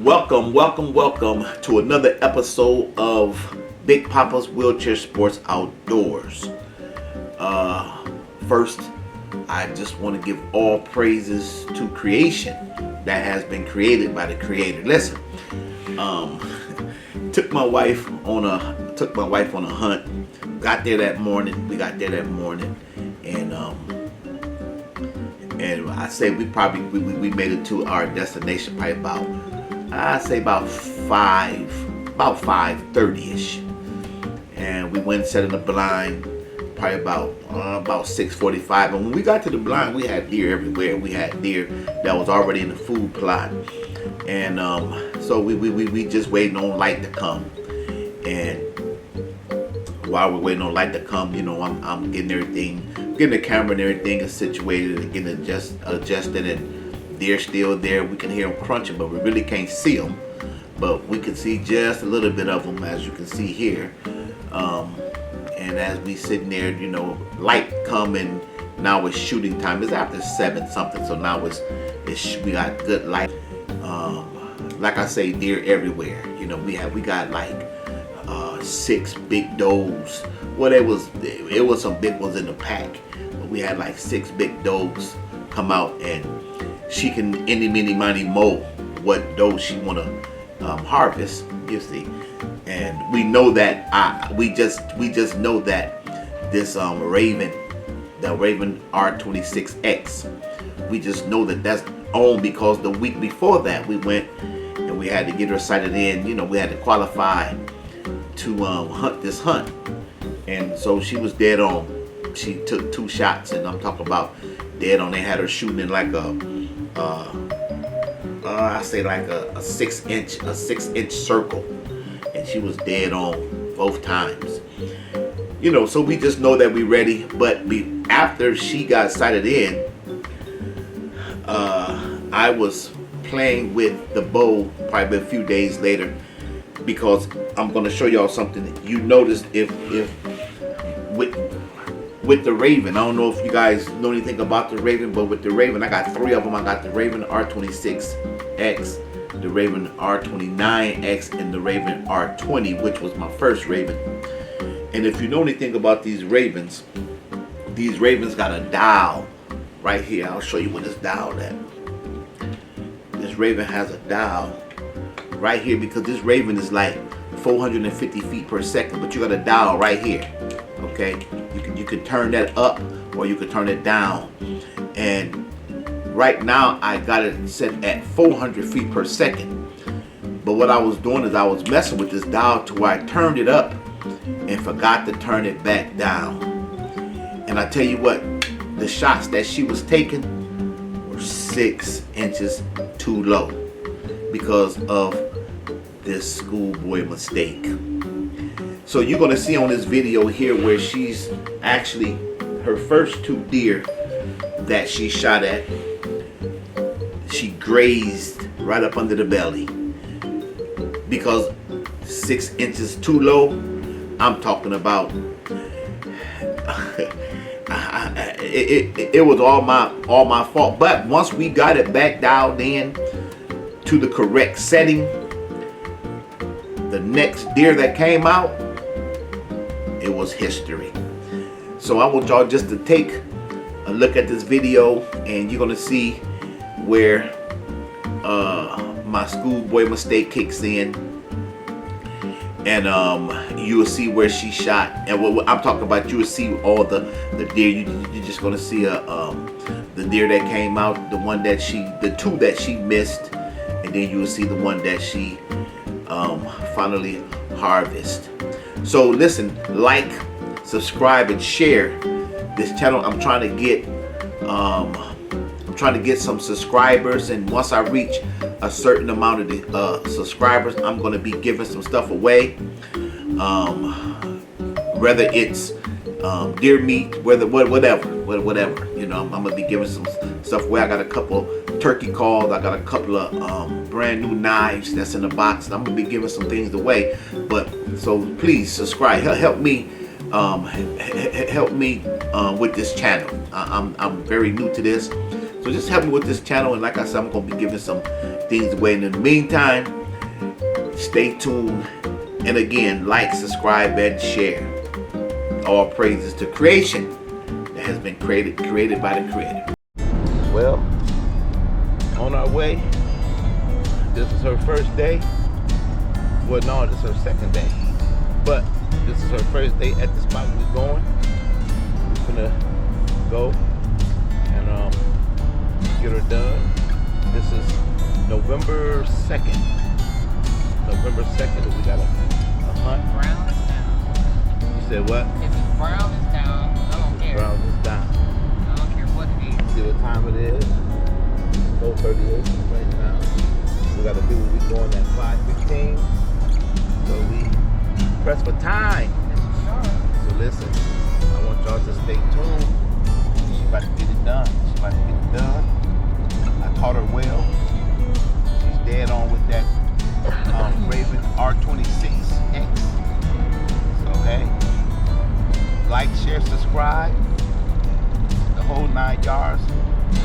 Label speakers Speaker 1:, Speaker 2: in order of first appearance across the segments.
Speaker 1: Welcome to another episode of Big Papa's Wheelchair Sports Outdoors. First, I just want to give all praises to creation that has been created by the Creator. Listen, took my wife on a hunt. Got there that morning. We got there that morning, and I say we made it to our destination probably about 5:30ish, and we went and set in the blind probably about 6:45. And when we got to the blind, we had deer everywhere. We had deer that was already in the food plot, and so we just waiting on light to come. And while we're waiting on light to come, I'm getting the camera and everything is situated and getting adjusted, and they're still there. We can hear them crunching, but we really can't see them. But we can see just a little bit of them, as you can see here. And as we sitting there, light coming. Now it's shooting time. It's after 7 something, so now we got good light. Like I say, deer everywhere. We got like 6 big does. Well, it was some big ones in the pack, but we had like 6 big does come out, and she can any, mini, miny, mo what doe she wanna harvest. You see, and we know that we just know that this Raven, the Raven R26X, we just know that that's on because the week before that we went and we had to get her sighted in. We had to qualify to hunt this hunt, and so she was dead on. She took 2 shots, and I'm talking about dead on. They had her shooting in like I say like a 6-inch circle, and she was dead on both times. So we just know that we ready. But after she got sighted in, I was playing with the bow probably a few days later, because I'm going to show y'all something. You noticed if with the Raven, I don't know if you guys know anything about the Raven, but with the Raven, I got 3 of them. I got the Raven R26X, the Raven R29X, and the Raven R20, which was my first Raven. And if you know anything about these Ravens got a dial right here. I'll show you where this dial at. This Raven has a dial right here, because this Raven is like 450 feet per second, but you got a dial right here. Okay, you can turn that up or you can turn it down, and right now I got it set at 400 feet per second. But what I was doing is I was messing with this dial to where I turned it up and forgot to turn it back down. And I tell you what, the shots that she was taking were 6 inches too low because of this schoolboy mistake. So you're going to see on this video here where she's actually, her first 2 deer that she shot at, she grazed right up under the belly, because 6 inches too low. I'm talking about it was all my fault. But once we got it back dialed in to the correct setting, the next deer that came out, it was history. So I want y'all just to take a look at this video, and you're gonna see where my schoolboy mistake kicks in, and you will see where she shot. And what I'm talking about, you will see all the deer. You're just gonna see the deer that came out, the 2 that she missed, and then you will see the one that she finally harvest. So listen, like, subscribe, and share this channel. I'm trying to get some subscribers, and once I reach a certain amount of the subscribers, I'm going to be giving some stuff away, whether it's deer meat, whatever. I'm going to be giving some stuff away. I got a couple turkey calls. I got a couple of brand new knives that's in the box. I'm going to be giving some things away. But so please subscribe. Help me with this channel. I'm very new to this. So just help me with this channel, and like I said, I'm going to be giving some things away. And in the meantime, stay tuned. And again, like, subscribe, and share. All praises to creation that has been created by the Creator. Well, on our way. This is her first day. Well, no, this is her second day. But this is her first day at the spot we're going. We're gonna go and get her done. This is November 2nd. November 2nd, we got a hunt.
Speaker 2: Brown is down.
Speaker 1: You said what?
Speaker 2: If it's brown is down, I don't care.
Speaker 1: Brown is down.
Speaker 2: I don't care what it is.
Speaker 1: See what time it is? 4:38 right now. We got to do what we're going at 5:15. So we press for time. So listen, I want y'all to stay tuned. She's about to get it done. She's about to get it done. I caught her well. She's dead on with that Raven R26X. So hey, like, share, subscribe. The whole 9 yards.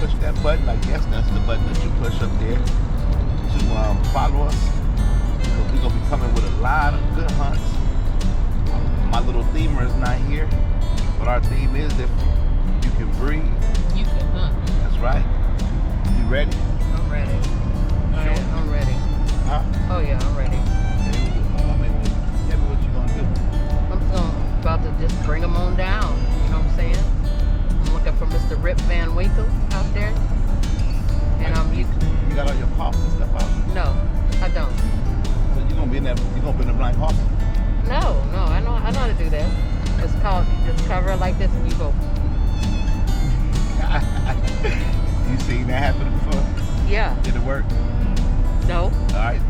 Speaker 1: Push that button. I guess that's the button that you push up there to follow us. Because we're gonna be coming with a lot of good hunts. My little themer is not here, but our theme is if you can breathe,
Speaker 2: You can hunt.
Speaker 1: that's right. You ready?
Speaker 2: I'm ready. Alright, I'm ready.
Speaker 1: Huh?
Speaker 2: Oh yeah, I'm ready.
Speaker 1: Tell me what you gonna do.
Speaker 2: I'm about to just bring them on down. You know what I'm saying? I'm looking for Mr. Rip Van Winkle out there. And
Speaker 1: You got all your pops and stuff out?
Speaker 2: no, I don't.
Speaker 1: So you're gonna be in the blind pops?
Speaker 2: No, I know how to do that. It's called, you just cover it like this and you go.
Speaker 1: You seen that happen before?
Speaker 2: Yeah.
Speaker 1: Did it work?
Speaker 2: No.
Speaker 1: Alright,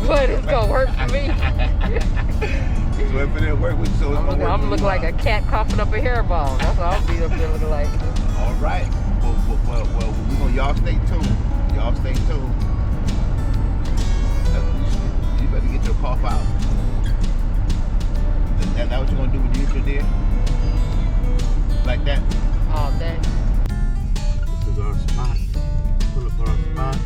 Speaker 2: But it's gonna work for me.
Speaker 1: So if it didn't work, so it's
Speaker 2: I'm
Speaker 1: gonna work.
Speaker 2: gonna look like a cat coughing up a hairball. That's what I'll be up there looking like.
Speaker 1: All right. Well, we're gonna, y'all stay tuned. Y'all stay tuned. You better get your cough out. That what you're gonna do when you get your deer? Like that?
Speaker 2: All day.
Speaker 1: This is our spot. Pull up our spot.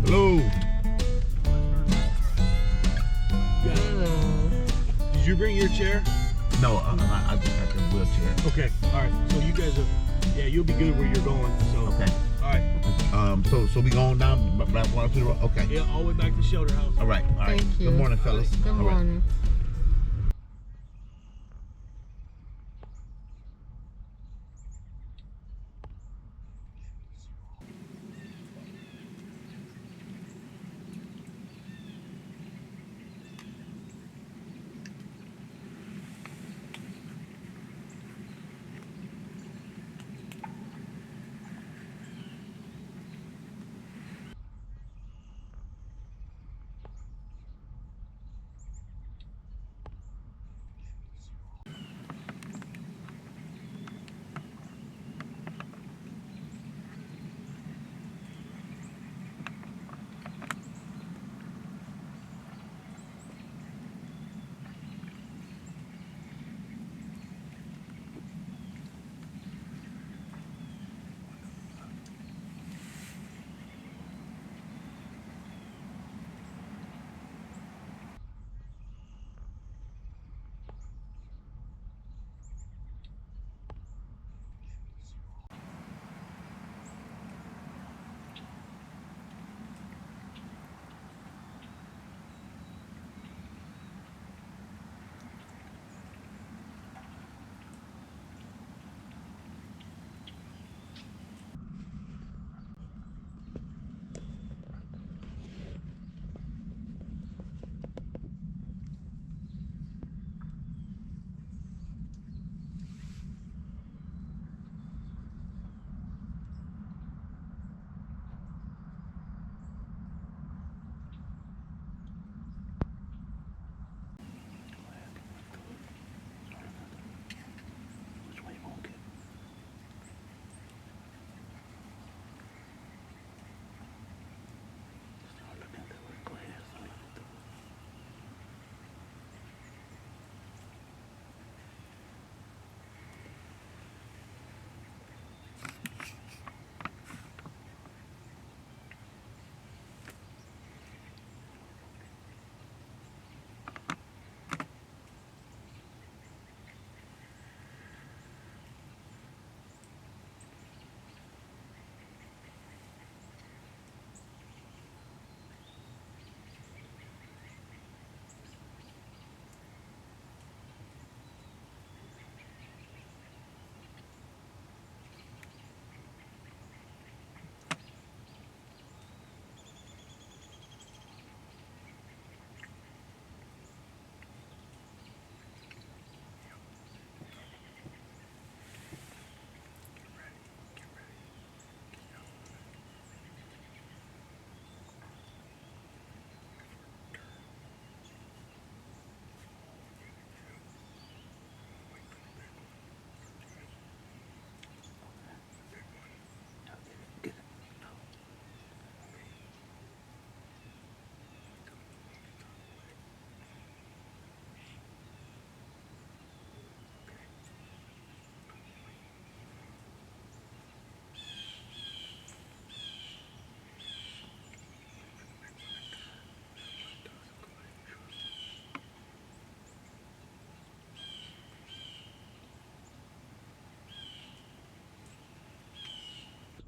Speaker 1: Hello.
Speaker 3: Did you bring your chair?
Speaker 1: No, I just got the wheelchair.
Speaker 3: Okay. All right. So you guys are, yeah, you'll be good where you're going. So.
Speaker 1: Okay.
Speaker 3: All right.
Speaker 1: So we going down right to the road. Okay.
Speaker 3: Yeah, all the way back to shelter house.
Speaker 1: All right. All right.
Speaker 2: Thank you.
Speaker 1: Good morning, fellas.
Speaker 2: Good
Speaker 1: All right.
Speaker 2: morning.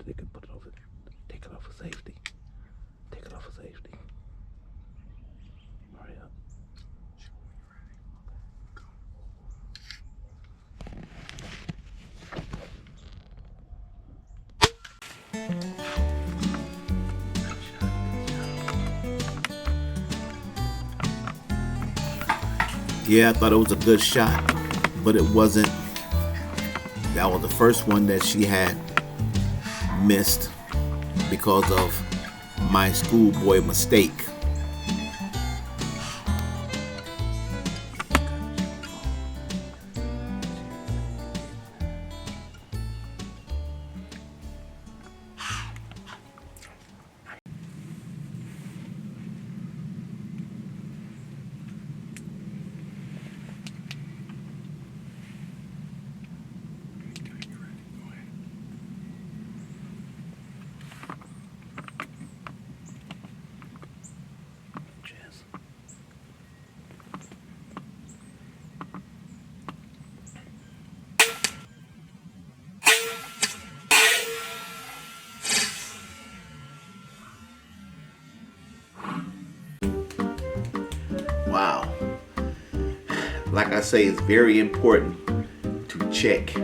Speaker 1: They can put it over there. Take it off for safety. Take it off for safety. Hurry up. Yeah, I thought it was a good shot, but it wasn't. That was the first one that she had missed because of my schoolboy mistake. Wow. Like I say, it's very important to check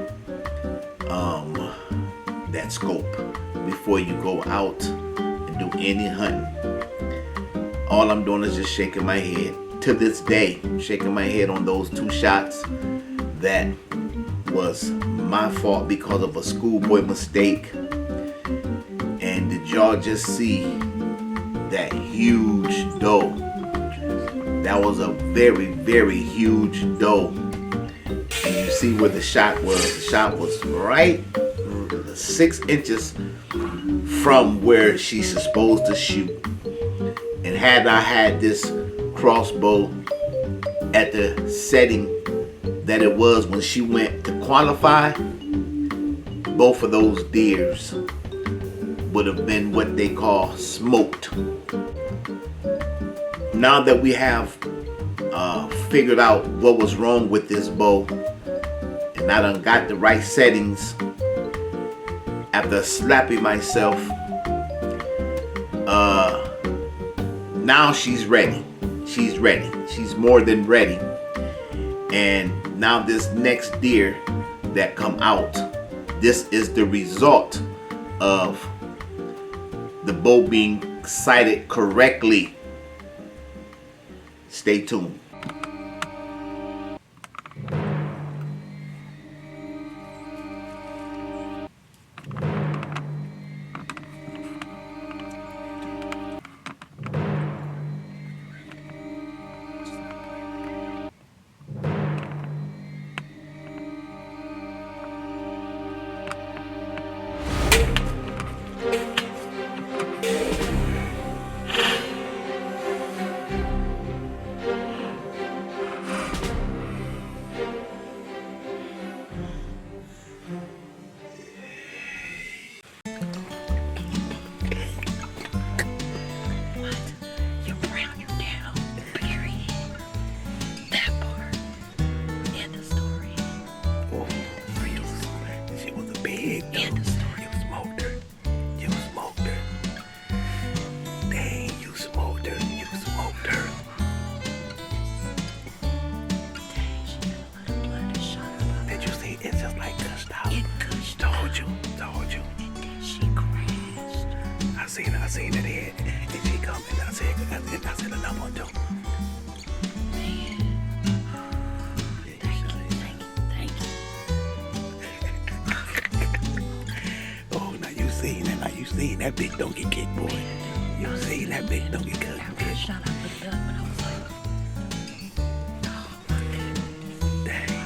Speaker 1: that scope before you go out and do any hunting. All I'm doing is just shaking my head. To this day, shaking my head on those 2 shots. That was my fault because of a schoolboy mistake. And did y'all just see that huge doe? That was a very, very huge doe. And you see where the shot was. The shot was right 6 inches from where she's supposed to shoot. And had I had this crossbow at the setting that it was when she went to qualify, both of those deers would have been what they call smoked. Now that we have figured out what was wrong with this bow, and I done got the right settings, after slapping myself, now she's ready. She's ready. She's more than ready. And now this next deer that come out, this is the result of the bow being sighted correctly. Stay tuned. I seen it head, and she come and I said another one too. Oh, now you seen that? Now you seen that bitch don't get kicked, boy. You seen that bitch don't get cut.
Speaker 2: After I shot, I looked up and I was like, oh my goodness. Dang.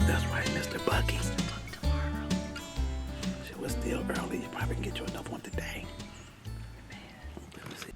Speaker 1: That's right, Mr. Bucky. So it's still early. You probably can get you another one today. Let me see.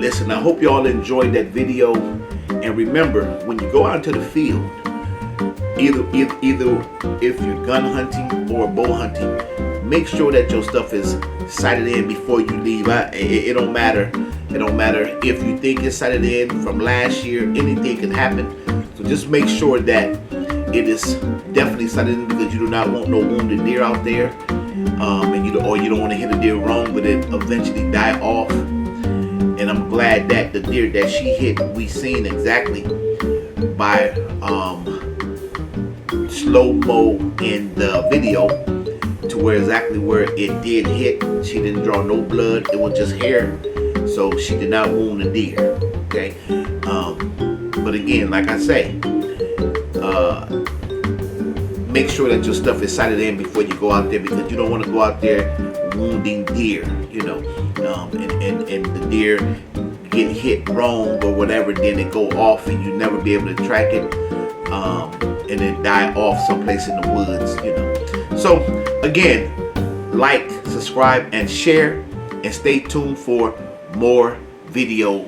Speaker 1: listen, I hope y'all enjoyed that video. And remember, when you go out into the field, either if you're gun hunting or bow hunting, make sure that your stuff is sighted in before you leave. It don't matter. It don't matter if you think it's sighted in from last year. Anything can happen. So just make sure that it is definitely sighted in, because you do not want no wounded deer out there, and you don't want to hit a deer wrong, but it eventually die off. And I'm glad that the deer that she hit, we seen exactly by slow-mo in the video, to where exactly where it did hit. She didn't draw no blood, it was just hair, so she did not wound the deer. Okay, but again, like I say, make sure that your stuff is sighted in before you go out there, because you don't want to go out there wounding deer, you know, and the deer get hit wrong or whatever, then it go off and you never be able to track it, and then die off someplace in the woods, you know. So again, like, subscribe, and share, and stay tuned for more videos.